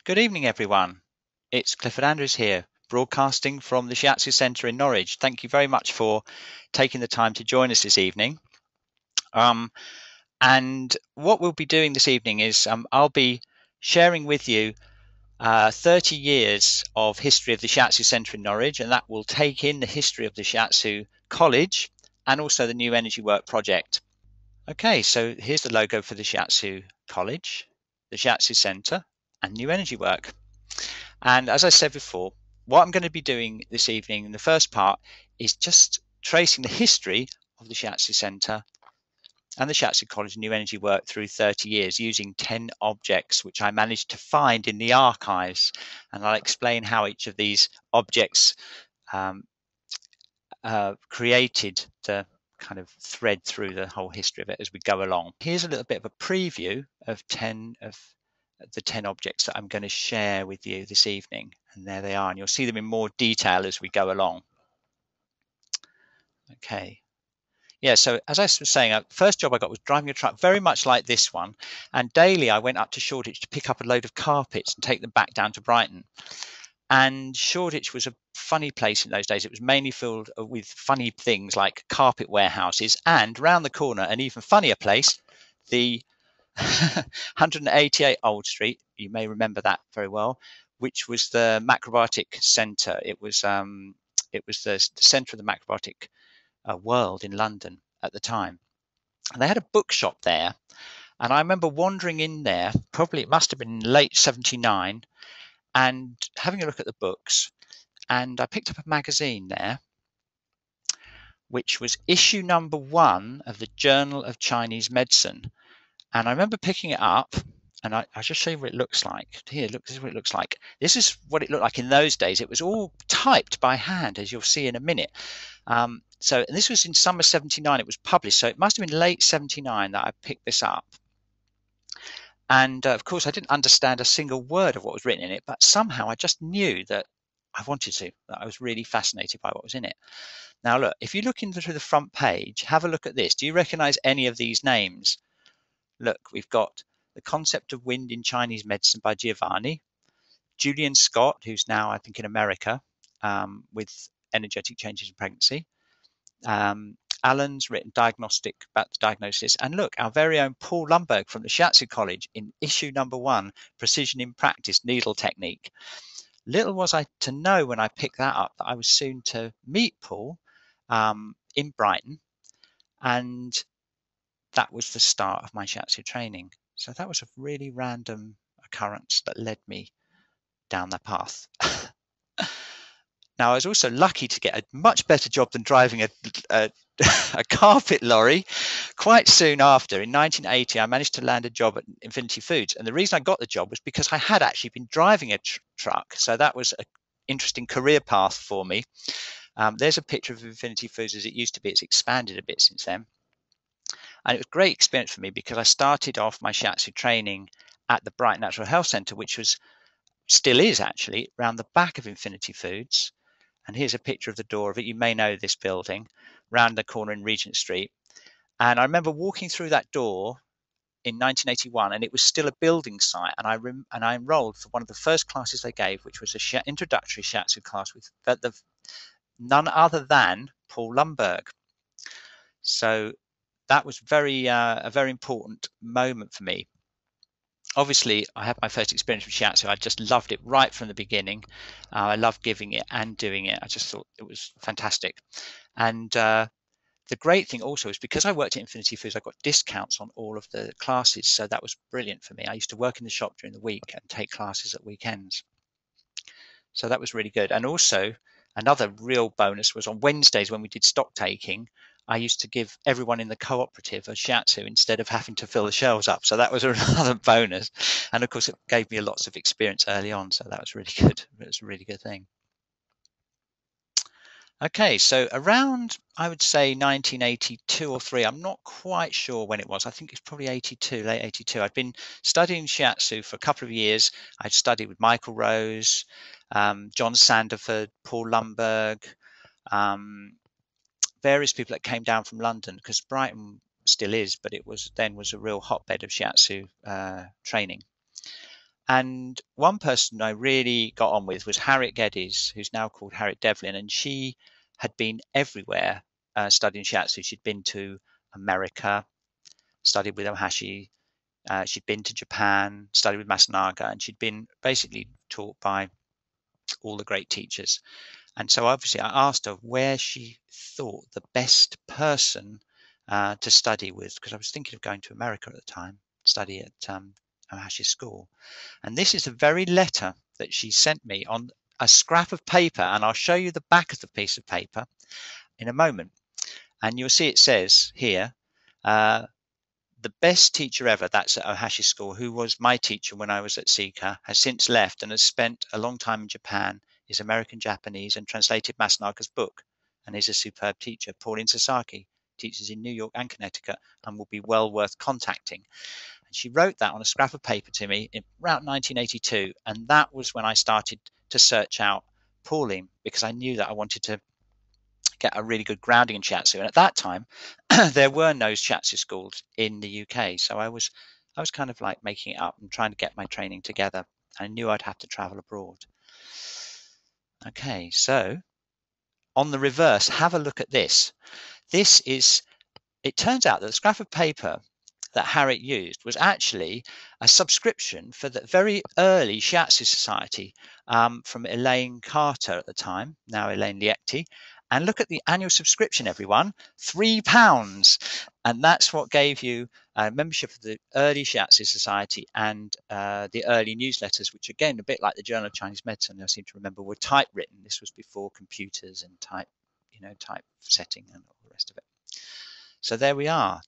Good evening, everyone. It's Clifford Andrews here, broadcasting from the Shiatsu Centre in Norwich. Thank you very much for taking the time to join us this evening. And what we'll be doing this evening is I'll be sharing with you 30 years of history of the Shiatsu Centre in Norwich, and that will take in the history of the Shiatsu College and also the NewEnergyWork project. Okay, so here's the logo for the Shiatsu College, the Shiatsu Centre, and NewEnergyWork. And as I said before, what I'm going to be doing this evening in the first part is just tracing the history of the Shiatsu Centre and the Shiatsu College NewEnergyWork through 30 years using 10 objects which I managed to find in the archives. And I'll explain how each of these objects created the kind of thread through the whole history of it as we go along. Here's a little bit of a preview of the 10 objects that I'm going to share with you this evening, and there they are, and you'll see them in more detail as we go along. Okay, yeah, so as I was saying, the first job I got was driving a truck very much like this one, and daily I went up to Shoreditch to pick up a load of carpets and take them back down to Brighton. And Shoreditch was a funny place in those days. It was mainly filled with funny things like carpet warehouses, and round the corner, an even funnier place, the 188 Old Street, you may remember that very well, which was the Macrobiotic Centre. It was the centre of the macrobiotic world in London at the time. And they had a bookshop there, and I remember wandering in there, probably it must have been late 79, and having a look at the books, and I picked up a magazine there, which was issue number 1 of the Journal of Chinese Medicine. And I remember picking it up, and I'll just show you what it looks like. Here, look, this is what it looks like. This is what it looked like in those days. It was all typed by hand, as you'll see in a minute. And this was in summer 79. It was published, so it must have been late 79 that I picked this up. And of course, I didn't understand a single word of what was written in it, but somehow I just knew that I wanted to, that I was really fascinated by what was in it. Now, look, if you look into the front page, have a look at this. Do you recognize any of these names? Look, we've got The Concept of Wind in Chinese Medicine by Giovanni, Julian Scott, who's now, I think, in America with energetic changes in pregnancy. Alan's written diagnostic about the diagnosis. And look, our very own Paul Lumberg from the Shiatsu College in issue number 1, Precision in Practice, Needle Technique. Little was I to know when I picked that up that I was soon to meet Paul in Brighton, and that was the start of my Shiatsu training. So that was a really random occurrence that led me down that path. Now, I was also lucky to get a much better job than driving a carpet lorry. Quite soon after, in 1980, I managed to land a job at Infinity Foods. And the reason I got the job was because I had actually been driving a truck. So that was an interesting career path for me. There's a picture of Infinity Foods as it used to be. It's expanded a bit since then. And it was a great experience for me because I started off my Shiatsu training at the Brighton Natural Health Centre, which still is actually around the back of Infinity Foods. And here's a picture of the door of it. You may know this building, round the corner in Regent Street. And I remember walking through that door in 1981, and it was still a building site. And I enrolled for one of the first classes they gave, which was a introductory Shiatsu class with none other than Paul Lumberg. So that was a very important moment for me. Obviously, I had my first experience with Shiatsu. I just loved it right from the beginning. I loved giving it and doing it. I just thought it was fantastic. And the great thing also is because I worked at Infinity Foods, I got discounts on all of the classes. So that was brilliant for me. I used to work in the shop during the week and take classes at weekends. So that was really good. And also, another real bonus was on Wednesdays when we did stock taking, I used to give everyone in the cooperative a Shiatsu instead of having to fill the shelves up. So that was another bonus. And of course, it gave me lots of experience early on. So that was really good. It was a really good thing. Okay, so around, I would say 1982 or 3, I'm not quite sure when it was. I think it's probably 82, late 82. I'd been studying Shiatsu for a couple of years. I'd studied with Michael Rose, John Sanderford, Paul Lumberg, various people that came down from London, because Brighton still is, but it was a real hotbed of Shiatsu training. And one person I really got on with was Harriet Geddes, who's now called Harriet Devlin, and she had been everywhere studying shiatsu. She'd been to America, studied with Ohashi. She'd been to Japan, studied with Masunaga, and she'd been basically taught by all the great teachers. And so obviously I asked her where she thought the best person to study with, because I was thinking of going to America at the time, study at Ohashi School. And this is the very letter that she sent me on a scrap of paper, and I'll show you the back of the piece of paper in a moment. And you'll see it says here, the best teacher ever, that's at Ohashi School, who was my teacher when I was at Seika, has since left and has spent a long time in Japan, is American Japanese, and translated Masunaga's book, and is a superb teacher. Pauline Sasaki teaches in New York and Connecticut and will be well worth contacting. And she wrote that on a scrap of paper to me in around 1982, and that was when I started to search out Pauline, because I knew that I wanted to get a really good grounding in shiatsu. And at that time, there were no shiatsu schools in the UK, so I was kind of like making it up and trying to get my training together. I knew I'd have to travel abroad. Okay, so on the reverse, have a look at this. This is, it turns out that the scrap of paper that Harriet used was actually a subscription for the very early Shiatsu Society from Elaine Carter at the time, now Elaine Liechti. And look at the annual subscription, everyone, £3. And that's what gave you a membership of the early Shiatsu Society and the early newsletters, which again, a bit like the Journal of Chinese Medicine, I seem to remember, were typewritten. This was before computers and type setting and all the rest of it. So there we are.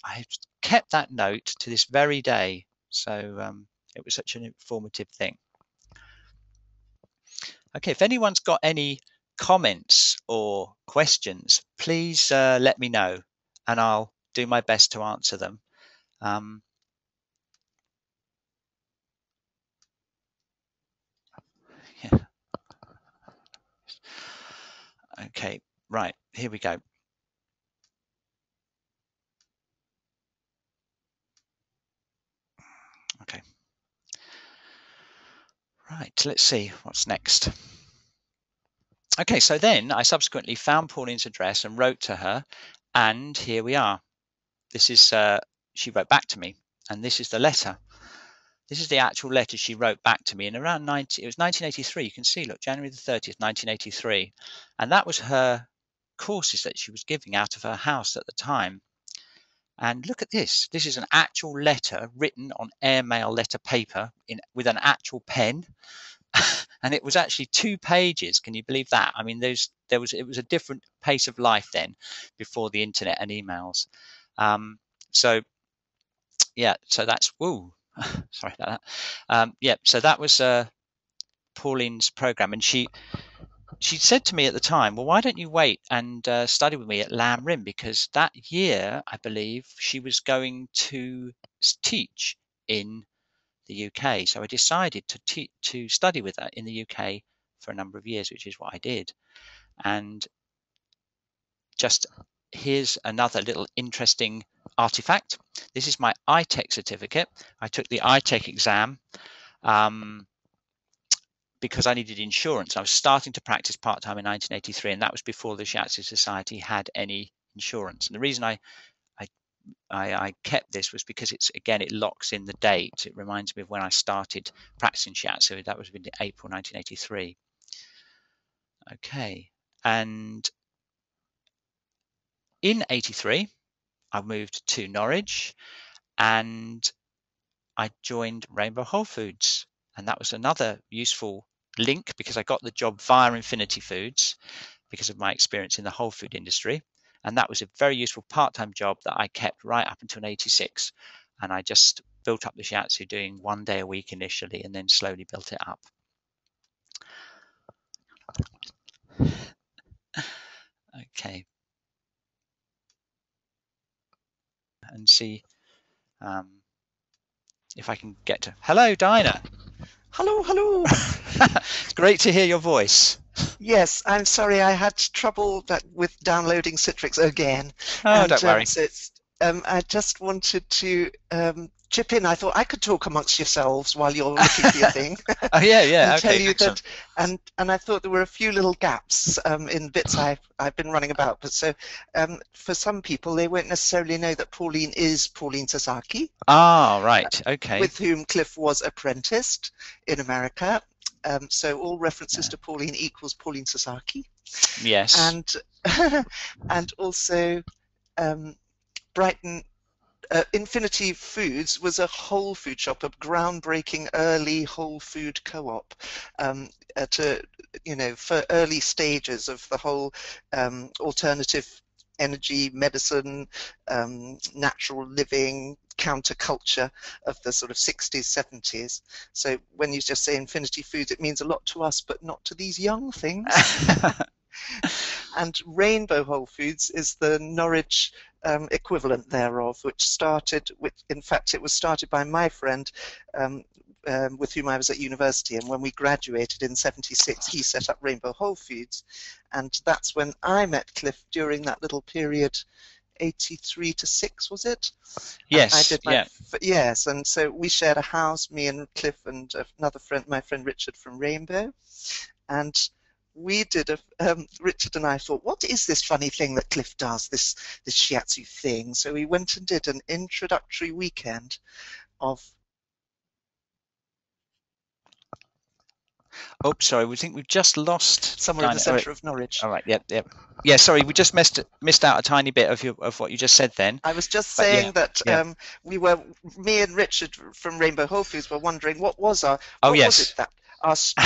I've kept that note to this very day. So it was such an informative thing. Okay, if anyone's got any comments or questions, please let me know, and I'll do my best to answer them. Yeah. Okay, right, here we go. Okay. Right, let's see what's next. Okay, so then I subsequently found Pauline's address and wrote to her, and here we are. This is, she wrote back to me, and this is the letter. This is the actual letter she wrote back to me in around it was 1983. You can see, look, January the 30th, 1983. And that was her courses that she was giving out of her house at the time. And look at this. This is an actual letter written on airmail letter paper with an actual pen. And it was actually 2 pages. Can you believe that? I mean, it was a different pace of life then, before the internet and emails. So yeah, so that's sorry about that. Yeah, so that was Pauline's program, and she said to me at the time, well, why don't you wait and study with me at Lam Rim, because that year I believe she was going to teach in the UK. So I decided to study with her in the UK for a number of years, which is what I did. And just here's another little interesting artifact. This is my ITEC certificate. I took the ITEC exam because I needed insurance. I was starting to practice part-time in 1983, and that was before the Shiatsu Society had any insurance. And the reason I kept this was because it locks in the date. It reminds me of when I started practicing Shiatsu. That was in April 1983. Okay, and in 83, I moved to Norwich, and I joined Rainbow Whole Foods, and that was another useful link because I got the job via Infinity Foods because of my experience in the whole food industry. And that was a very useful part-time job that I kept right up until 86. And I just built up the Shiatsu doing 1 day a week initially, and then slowly built it up. Okay. And see if I can get to... Hello, Dinah. Hello, hello. It's great to hear your voice. Yes, I'm sorry I had trouble with downloading Citrix again. Oh, don't worry. I just wanted to chip in. I thought I could talk amongst yourselves while you're looking for your thing. Oh yeah, And yeah. tell Okay, you excellent. that, and I thought there were a few little gaps in bits I've been running about. But so for some people, they won't necessarily know that Pauline is Pauline Sasaki, Ah, right. Okay. with whom Cliff was apprenticed in America. So all references Yeah. to Pauline equals Pauline Sasaki, Yes. and and also Brighton. Infinity Foods was a whole food shop, a groundbreaking early whole food co-op, to for early stages of the whole alternative energy, medicine, natural living counterculture of the sort of 60s, 70s. So when you just say Infinity Foods, it means a lot to us, but not to these young things. And Rainbow Whole Foods is the Norwich equivalent thereof, which started with, in fact, it was started by my friend with whom I was at university. And when we graduated in '76, he set up Rainbow Whole Foods. And that's when I met Cliff during that little period, 83 to 6, was it? And I Yes. did my, Yeah. yes. And so we shared a house, me and Cliff and another friend, my friend Richard from Rainbow. And we did Richard and I thought, what is this funny thing that Cliff does, this shiatsu thing? So we went and did an introductory weekend of. Oh, sorry. We think we've just lost Somewhere in the Dinah. All right. centre of Norwich. All right. Yep. Yep. Yeah. Sorry, we just missed out a tiny bit of what you just said then. I was just But yeah. saying that Yeah. me and Richard from Rainbow Whole Foods were wondering Oh what was it yes. that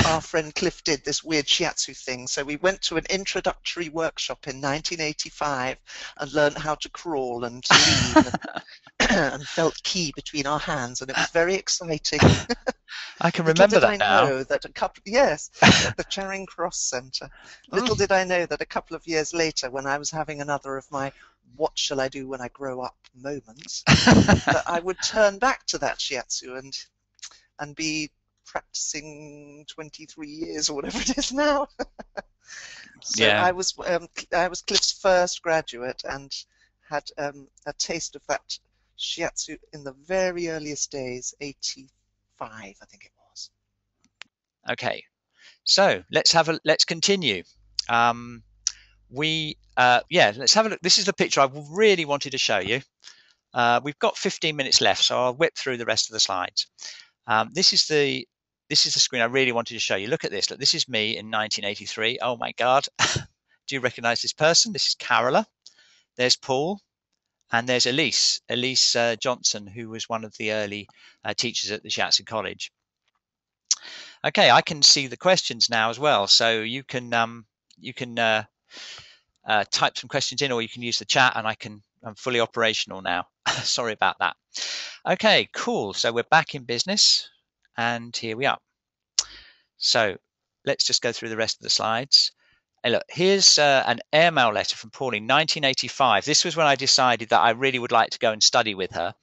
our friend Cliff did, this weird shiatsu thing. So we went to an introductory workshop in 1985 and learned how to crawl and lean and felt ki between our hands, and it was very exciting. I can Little remember did that I now. know that at the Charing Cross Centre. Little Mm. did I know that a couple of years later, when I was having another of my "what shall I do when I grow up" moments, that I would turn back to that shiatsu and be practicing 23 years or whatever it is now. So Yeah. I was Cliff's first graduate and had a taste of that shiatsu in the very earliest days, 85, I think it was. Okay. So let's continue. Let's have a look. This is the picture I really wanted to show you. We've got 15 minutes left, so I'll whip through the rest of the slides. This is the screen I really wanted to show you. Look at this. Look, this is me in 1983. Oh my God. Do you recognize this person? This is Carola. There's Paul. And there's Elise Johnson, who was one of the early teachers at the Shiatsu College. Okay, I can see the questions now as well. So you can type some questions in, or you can use the chat, and I'm fully operational now. Sorry about that. Okay, cool. So we're back in business, and here we are. So let's just go through the rest of the slides. Hey, look, here's an airmail letter from Pauline, 1985. This was when I decided that I really would like to go and study with her.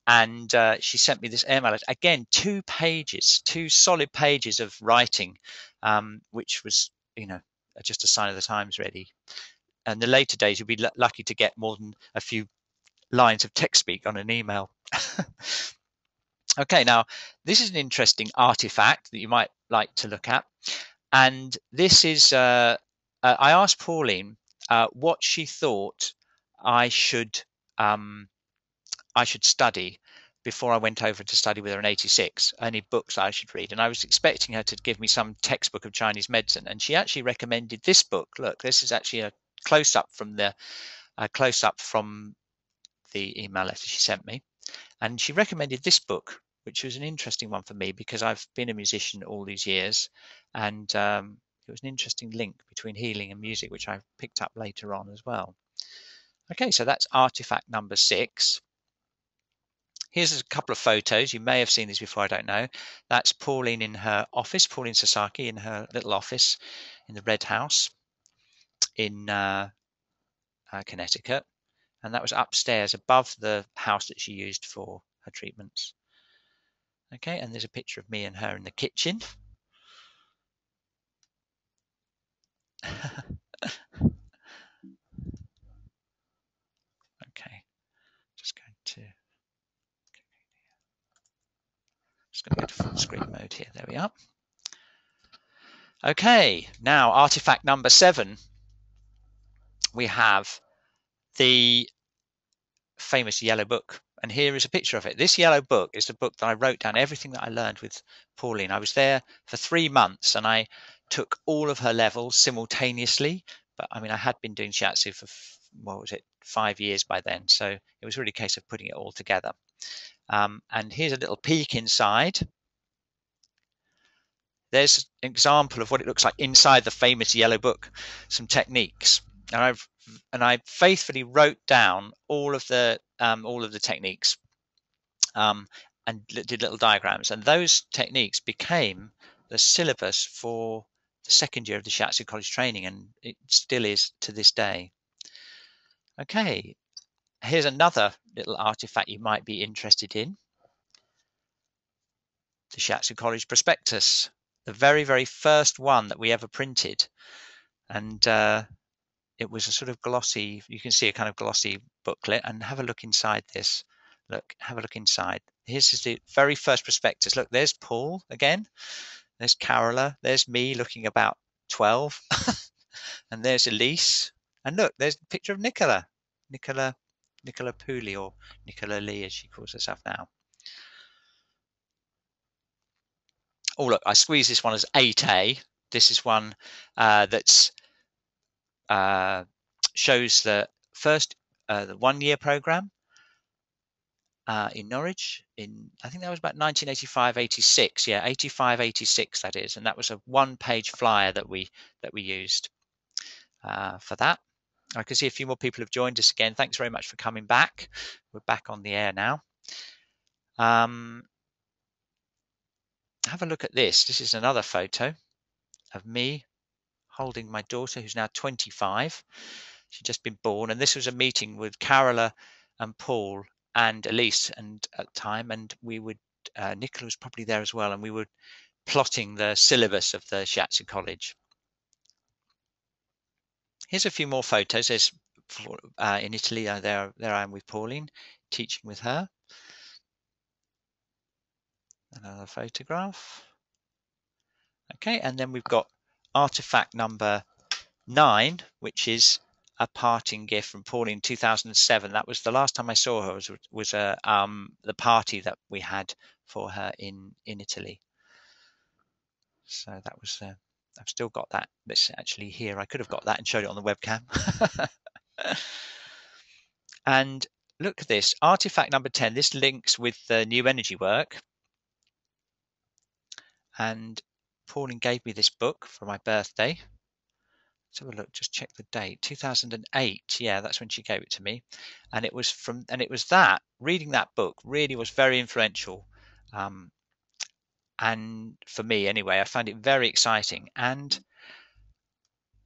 And she sent me this airmail letter. Again, 2 pages, 2 solid pages of writing, which was, just a sign of the times, really. And the later days, you'll be lucky to get more than a few lines of text speak on an email. Okay, now this is an interesting artifact that you might like to look at. And this is, I asked Pauline what she thought I should study before I went over to study with her in '86, any books I should read. And I was expecting her to give me some textbook of Chinese medicine, and she actually recommended this book. Look, this is actually a close-up from the email letter she sent me, and she recommended this book, which was an interesting one for me because I've been a musician all these years, and it was an interesting link between healing and music, which I picked up later on as well. Okay, so that's artifact number 6. Here's a couple of photos. You may have seen these before, I don't know. That's Pauline in her office, Pauline Sasaki in her little office in the Red House in Connecticut. And that was upstairs above the house that she used for her treatments. Okay, and there's a picture of me and her in the kitchen. Okay, just going to. going to go to full screen mode here. There we are. Okay, now artifact number 7. We have the famous yellow book, and here is a picture of it. This yellow book is the book that I wrote down everything that I learned with Pauline. I was there for 3 months and I took all of her levels simultaneously, but I mean I had been doing shiatsu for what was it, 5 years by then, so it was really a case of putting it all together. And here's a little peek inside. There's an example of what it looks like inside the famous yellow book, some techniques. And I faithfully wrote down all of the techniques and did little diagrams. And those techniques became the syllabus for the second year of the Shiatsu College training, and it still is to this day. Okay, here's another little artifact you might be interested in. The Shiatsu College Prospectus, the very, very first one that we ever printed. And it was a sort of glossy, you can see a kind of glossy booklet, and have a look inside this. Look, have a look inside. Here's the very first prospectus. Look, there's Paul again. There's Carola. There's me looking about 12. And there's Elise. And look, there's a picture of Nicola Pooley, or Nicola Lee as she calls herself now. Oh, look, I squeeze this one as 8A. This is one that's shows the first the 1-year program in Norwich in, I think that was about 1985-86. Yeah, 85-86 that is, and that was a 1-page flyer that we used for that. I can see a few more people have joined us again. Thanks very much for coming back. We're back on the air now. Have a look at this. This is another photo of me holding my daughter, who's now 25. She'd just been born, and this was a meeting with Carola and Paul and Elise, and at the time, and we would Nicola was probably there as well, and we were plotting the syllabus of the Shiatsu College. Here's a few more photos. There's in Italy. There I am with Pauline, teaching with her. Another photograph. Okay, and then we've got artifact number 9, which is a parting gift from Pauline in 2007. That was the last time I saw her. Was the party that we had for her in Italy. So that was. I've still got that. It's actually here. I could have got that and showed it on the webcam. And look at this artifact number 10. This links with the NewEnergyWork. And Pauline gave me this book for my birthday. Let's have a look, just check the date. 2008. Yeah, that's when she gave it to me. And it was that, reading that book really was very influential. And for me anyway, I found it very exciting. And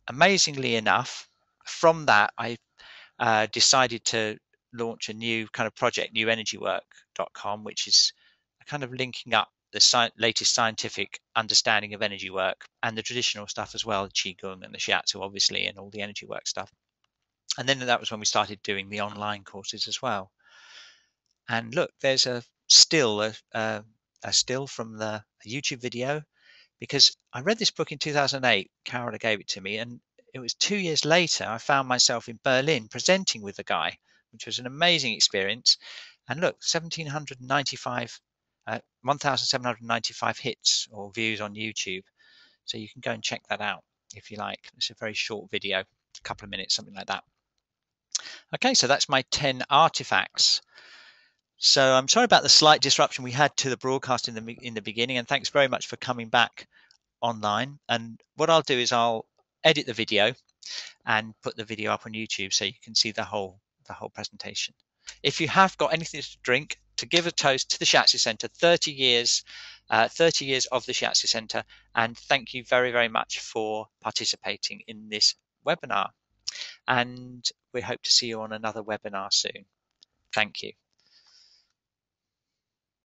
amazingly enough, from that, I decided to launch a new kind of project, NewEnergyWork.com, which is kind of linking up the latest scientific understanding of energy work and the traditional stuff as well, the Qigong and the Shiatsu, obviously, and all the energy work stuff. And then that was when we started doing the online courses as well. And look, there's a still from the YouTube video, because I read this book in 2008. Carola gave it to me, and it was 2 years later I found myself in Berlin presenting with the guy, which was an amazing experience. And look, 1,795 hits or views on YouTube. So you can go and check that out if you like. It's a very short video, a couple of minutes, something like that. Okay, so that's my 10 artifacts. So I'm sorry about the slight disruption we had to the broadcast in the beginning, and thanks very much for coming back online. And what I'll do is I'll edit the video and put the video up on YouTube so you can see the whole presentation. If you have got anything to drink, to give a toast to the Shiatsu Centre, 30 years of the Shiatsu Centre, and thank you very, very much for participating in this webinar. And we hope to see you on another webinar soon. Thank you.